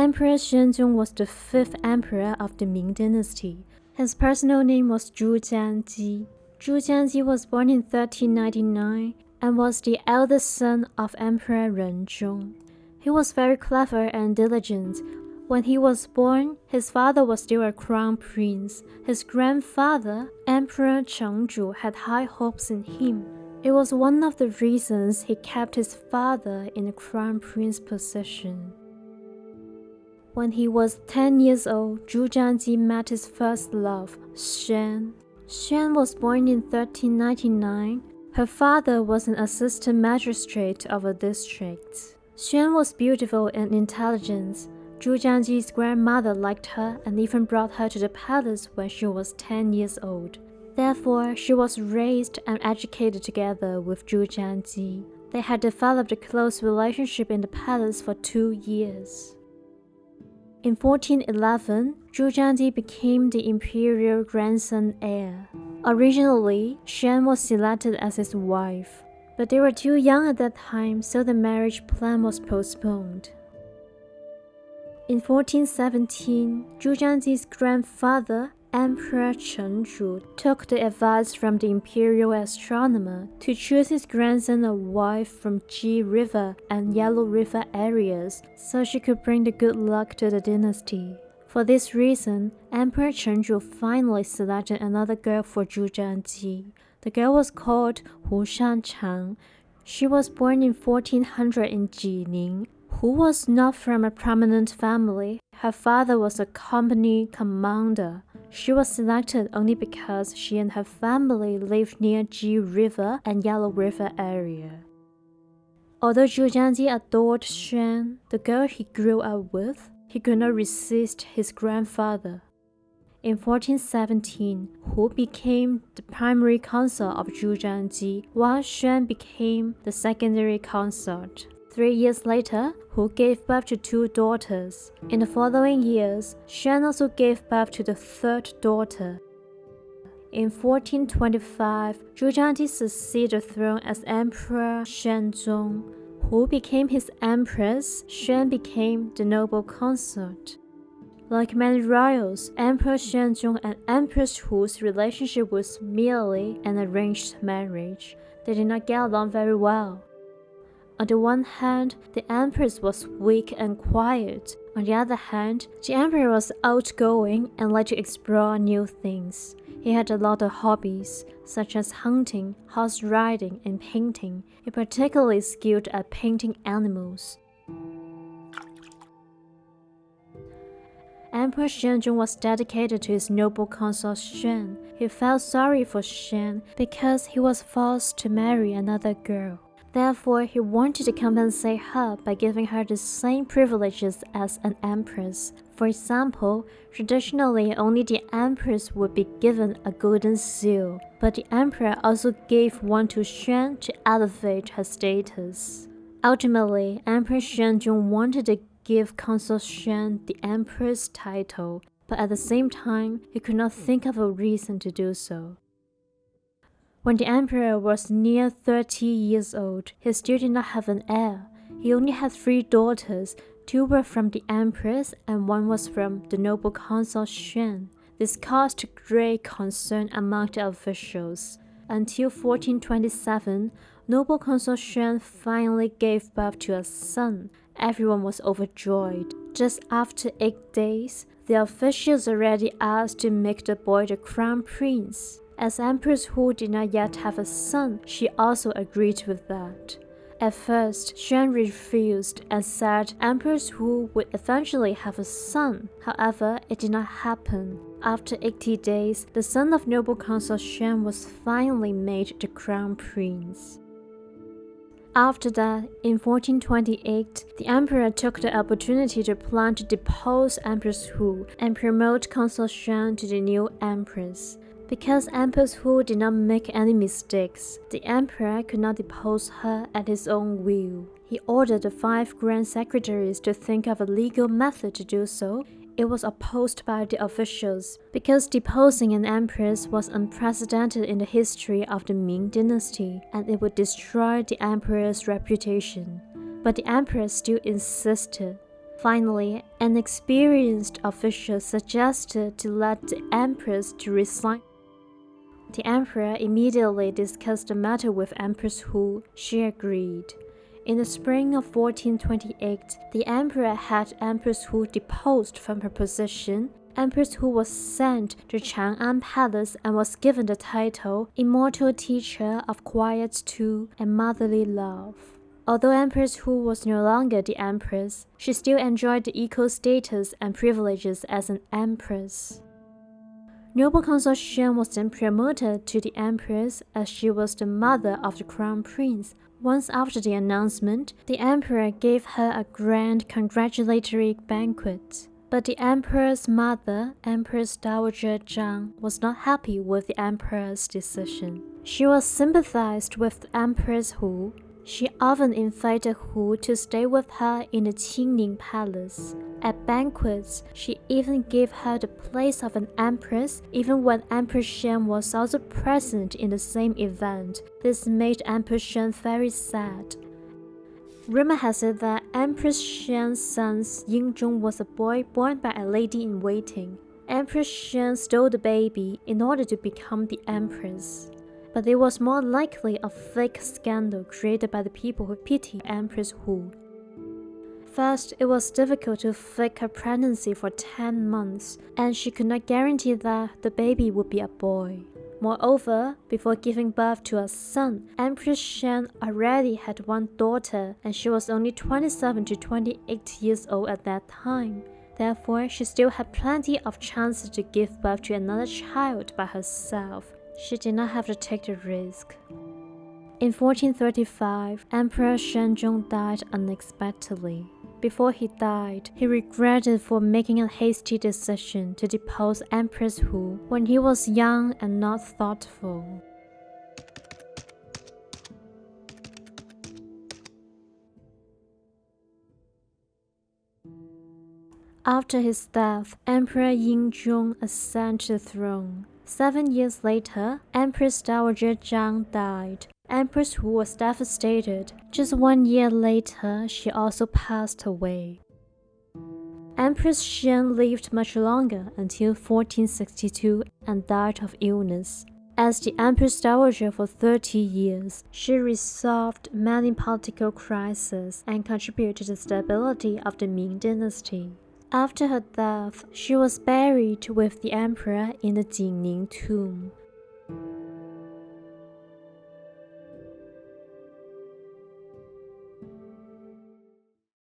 Emperor Xuanzong was the 5th emperor of the Ming Dynasty. His personal name was Zhu Zhanji. Zhu Zhanji was born in 1399 and was the eldest son of Emperor Wanrong. He was very clever and diligent. When he was born, his father was still a crown prince. His grandfather, Emperor Chengzhu, had high hopes in him. It was one of the reasons he kept his father in the crown prince position. When he was 10 years old, Zhu Zhanji met his first love, Zhen. Zhen was born in 1399. Her father was an assistant magistrate of a district. Xuan was beautiful and intelligent. Zhu Zhanji's grandmother liked her and even brought her to the palace when she was 10 years old. Therefore, she was raised and educated together with Zhu Zhanji. They had developed a close relationship in the palace for 2 years. In 1411, Zhu Zhanji became the imperial grandson heir. Originally, Xuan was selected as his wife, but they were too young at that time, so the marriage plan was postponed. In 1417, Zhu Zhanji's grandfather, Emperor Chengzhu, took the advice from the imperial astronomer to choose his grandson a wife from Ji River and Yellow River areas so she could bring the good luck to the dynasty. For this reason, Emperor Chengzhu finally selected another girl for Zhu Zhanji. The girl was called Hu Shanchang. She was born in 1400 in Jining. Hu was not from a prominent family. Her father was a company commander. She was selected only because she and her family lived near Ji River and Yellow River area. Although Zhu Zhanji adored Xuan, the girl he grew up with, he could not resist his grandfather. In 1417, Hu became the primary consort of Zhu Zhanji, while Xuan became the secondary consort. 3 years later, Hu gave birth to 2 daughters. In the following years, Xuan also gave birth to the 3rd daughter. In 1425, Zhu Zhanji succeeded the throne as Emperor Xuanzong. Hu became his empress, Xuan became the noble consort. Like many royals, Emperor Xuanzong and Empress Hu's relationship was merely an arranged marriage. They did not get along very well. On the one hand, the empress was weak and quiet. On the other hand, the emperor was outgoing and liked to explore new things. He had a lot of hobbies, such as hunting, horse riding, and painting. He particularly skilled at painting animals. Emperor Xuanzong was dedicated to his noble consort Xuan. He felt sorry for Xuan because he was forced to marry another girl. Therefore, he wanted to compensate her by giving her the same privileges as an empress. For example, traditionally only the empress would be given a golden seal, but the emperor also gave one to Xuan to elevate her status. Ultimately, Emperor Xuanzong wanted to give Consort Xuan the empress title, but at the same time, he could not think of a reason to do so. When the emperor was near 30 years old, he still did not have an heir. He only had 3 daughters. 2 were from the empress and 1 was from the noble consort Xuan. This caused great concern among the officials. Until 1427, noble consort Xuan finally gave birth to a son. Everyone was overjoyed. Just after 8 days, the officials already asked to make the boy the crown prince. As Empress Hu did not yet have a son, she also agreed with that. At first, Xuan refused and said Empress Hu would eventually have a son. However, it did not happen. After 80 days, the son of noble consort Xuan was finally made the crown prince. After that, in 1428, the emperor took the opportunity to plan to depose Empress Hu and promote Consort Xuan to the new empress. Because Empress Hu did not make any mistakes, the emperor could not depose her at his own will. He ordered the 5 grand secretaries to think of a legal method to do so. It was opposed by the officials because deposing an empress was unprecedented in the history of the Ming Dynasty, and it would destroy the emperor's reputation. But the emperor still insisted. Finally, an experienced official suggested to let the empress to resign. The emperor immediately discussed the matter with Empress Hu. She agreed. In the spring of 1428, the emperor had Empress Hu deposed from her position. Empress Hu was sent to Chang'an Palace and was given the title Immortal Teacher of Quietude and Motherly Love. Although Empress Hu was no longer the empress, she still enjoyed the equal status and privileges as an empress. Noble Consort Zhen was then promoted to the empress as she was the mother of the crown prince. Once after the announcement, the emperor gave her a grand congratulatory banquet. But the emperor's mother, Empress Dowager Zhang, was not happy with the emperor's decision. She was sympathized with Empress Hu. She often invited Hu to stay with her in the Qianlong palace. At banquets, she even gave her the place of an empress, even when Empress Zhen was also present in the same event. This made Empress Zhen very sad. Rumor has it that Empress Zhen's son Yingzhong was a boy born by a lady-in-waiting. Empress Zhen stole the baby in order to become the empress. But it was more likely a fake scandal created by the people who pitied Empress Hu. First, it was difficult to fake her pregnancy for 10 months, and she could not guarantee that the baby would be a boy. Moreover, before giving birth to a son, Empress Zhen already had one daughter, and she was only 27 to 28 years old at that time. Therefore, she still had plenty of chances to give birth to another child by herself. She did not have to take the risk. In 1435, Emperor Xuanzong died unexpectedly. Before he died, he regretted for making a hasty decision to depose Empress Hu when he was young and not thoughtful. After his death, Emperor Yingzhong ascended to the throne. 7 years later, Empress Dowager Zhang died. Empress Hu was devastated. Just 1 year later, she also passed away. Empress Zhen lived much longer until 1462 and died of illness. As the Empress Dowager for 30 years, she resolved many political crises and contributed to the stability of the Ming Dynasty. After her death, she was buried with the emperor in the Jingning tomb.